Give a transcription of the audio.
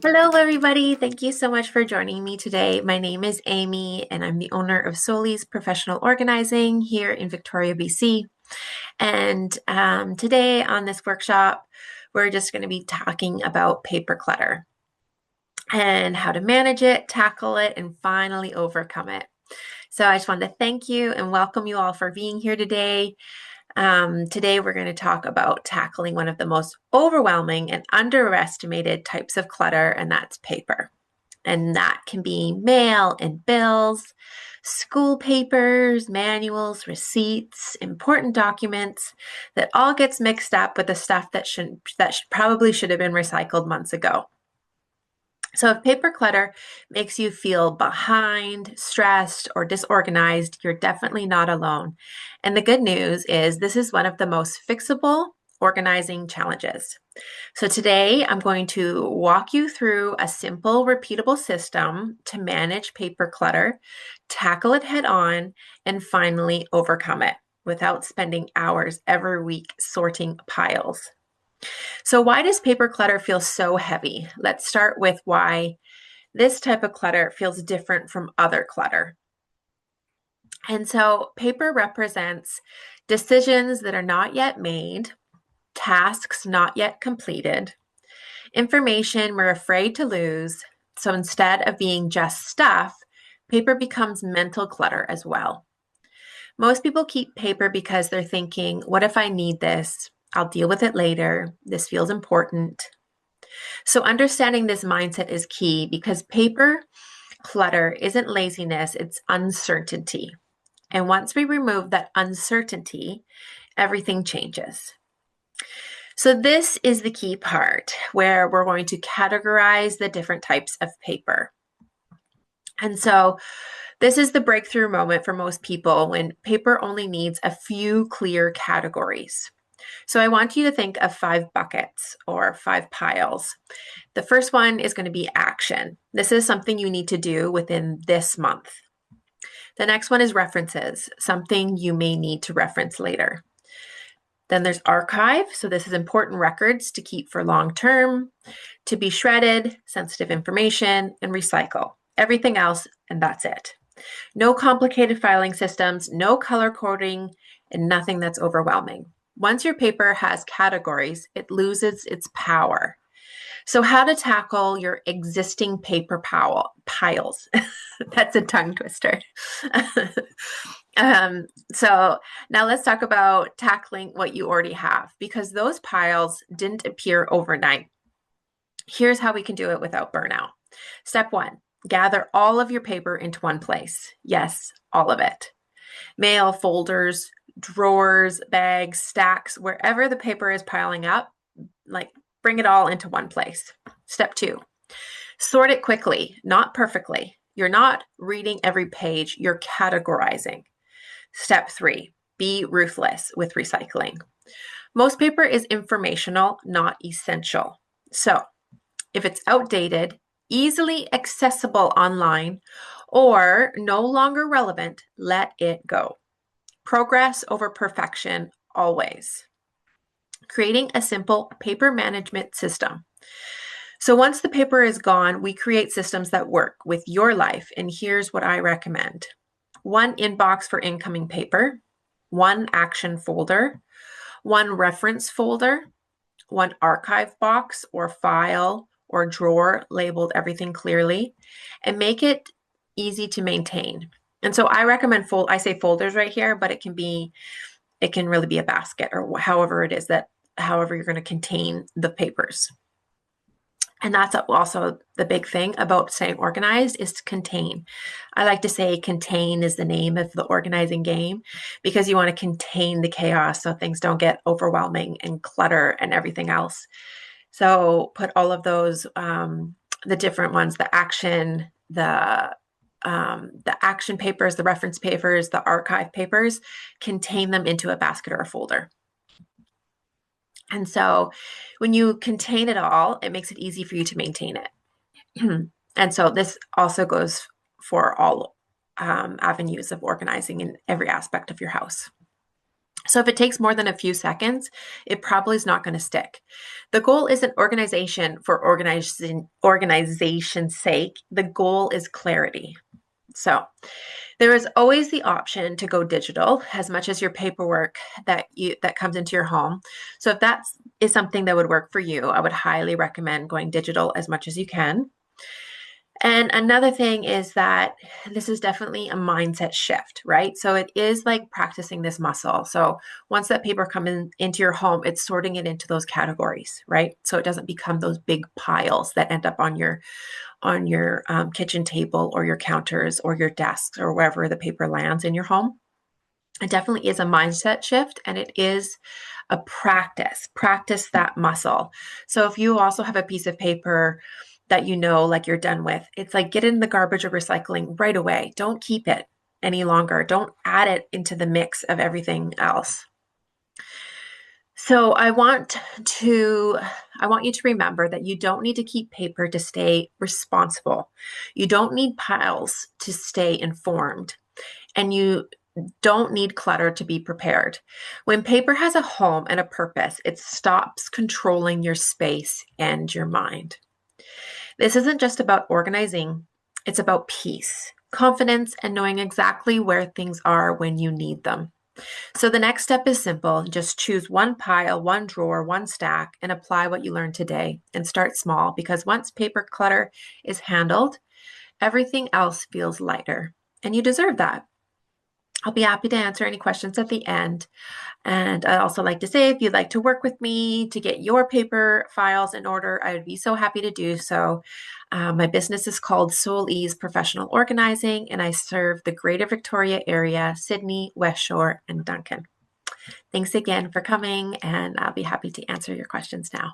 Hello, everybody. Thank you so much for joining me today. My name is Amy, and I'm the owner of Soli's Professional Organizing here in Victoria, BC. And today on this workshop, we're just going to be talking about paper clutter and how to manage it, tackle it, and finally overcome it. So I just wanted to thank you and welcome you all for being here today. Today, we're going to talk about tackling one of the most overwhelming and underestimated types of clutter, and that's paper. And that can be mail and bills, school papers, manuals, receipts, important documents that all gets mixed up with the stuff that probably should have been recycled months ago. So if paper clutter makes you feel behind, stressed, or disorganized, you're definitely not alone. And the good news is this is one of the most fixable organizing challenges. So today I'm going to walk you through a simple, repeatable system to manage paper clutter, tackle it head on, and finally overcome it without spending hours every week sorting piles. So why does paper clutter feel so heavy? Let's start with why this type of clutter feels different from other clutter. And so paper represents decisions that are not yet made, tasks not yet completed, information we're afraid to lose. So instead of being just stuff, paper becomes mental clutter as well. Most people keep paper because they're thinking, what if I need this? I'll deal with it later. This feels important. So understanding this mindset is key because paper clutter isn't laziness, it's uncertainty. And once we remove that uncertainty, everything changes. So this is the key part where we're going to categorize the different types of paper. And so this is the breakthrough moment for most people when paper only needs a few clear categories. So I want you to think of 5 buckets or 5 piles. The first one is going to be action. This is something you need to do within this month. The next one is references, something you may need to reference later. Then there's archive. So this is important records to keep for long term, to be shredded, sensitive information, and recycle. Everything else, and that's it. No complicated filing systems, no color coding, and nothing that's overwhelming. Once your paper has categories, it loses its power. So how to tackle your existing paper piles. That's a tongue twister. So now let's talk about tackling what you already have because those piles didn't appear overnight. Here's how we can do it without burnout. Step 1, gather all of your paper into one place. Yes, all of it. Mail, folders, drawers, bags, stacks, wherever the paper is piling up, bring it all into one place. Step 2, sort it quickly, not perfectly. You're not reading every page, you're categorizing. Step 3, be ruthless with recycling. Most paper is informational, not essential. So if it's outdated, easily accessible online, or no longer relevant, let it go. Progress over perfection, always. Creating a simple paper management system. So once the paper is gone, we create systems that work with your life. And here's what I recommend. 1 inbox for incoming paper, 1 action folder, 1 reference folder, 1 archive box or file or drawer labeled everything clearly, and make it easy to maintain. And so I recommend I say folders right here, but it can really be a basket or however it is however you're going to contain the papers. And that's also the big thing about staying organized is to contain. I like to say contain is the name of the organizing game because you want to contain the chaos so things don't get overwhelming and clutter and everything else. So put all of those, the different ones, the action papers, the reference papers, the archive papers, contain them into a basket or a folder. And so when you contain it all, it makes it easy for you to maintain it. And so this also goes for all avenues of organizing in every aspect of your house. So if it takes more than a few seconds, it probably is not going to stick. The goal isn't organization for organization's sake. The goal is clarity. So there is always the option to go digital as much as your paperwork that comes into your home. So if that is something that would work for you, I would highly recommend going digital as much as you can. And another thing is that this is definitely a mindset shift, right? So it is like practicing this muscle. So once that paper comes into your home, it's sorting it into those categories, right? So it doesn't become those big piles that end up on your kitchen table or your counters or your desks or wherever the paper lands in your home. It definitely is a mindset shift, and it is a practice that muscle. So if you also have a piece of paper that you know, like you're done with, it's like get it in the garbage or recycling right away. Don't keep it any longer. Don't add it into the mix of everything else. So I want you to remember that you don't need to keep paper to stay responsible. You don't need piles to stay informed, and you don't need clutter to be prepared. When paper has a home and a purpose, it stops controlling your space and your mind. This isn't just about organizing, it's about peace, confidence, and knowing exactly where things are when you need them. So the next step is simple. Just choose one pile, one drawer, one stack, and apply what you learned today. And start small, because once paper clutter is handled, everything else feels lighter. And you deserve that. I'll be happy to answer any questions at the end. And I'd also like to say, if you'd like to work with me to get your paper files in order, I would be so happy to do so. My business is called Soul Ease Professional Organizing, and I serve the Greater Victoria area, Sydney, West Shore, and Duncan. Thanks again for coming, and I'll be happy to answer your questions now.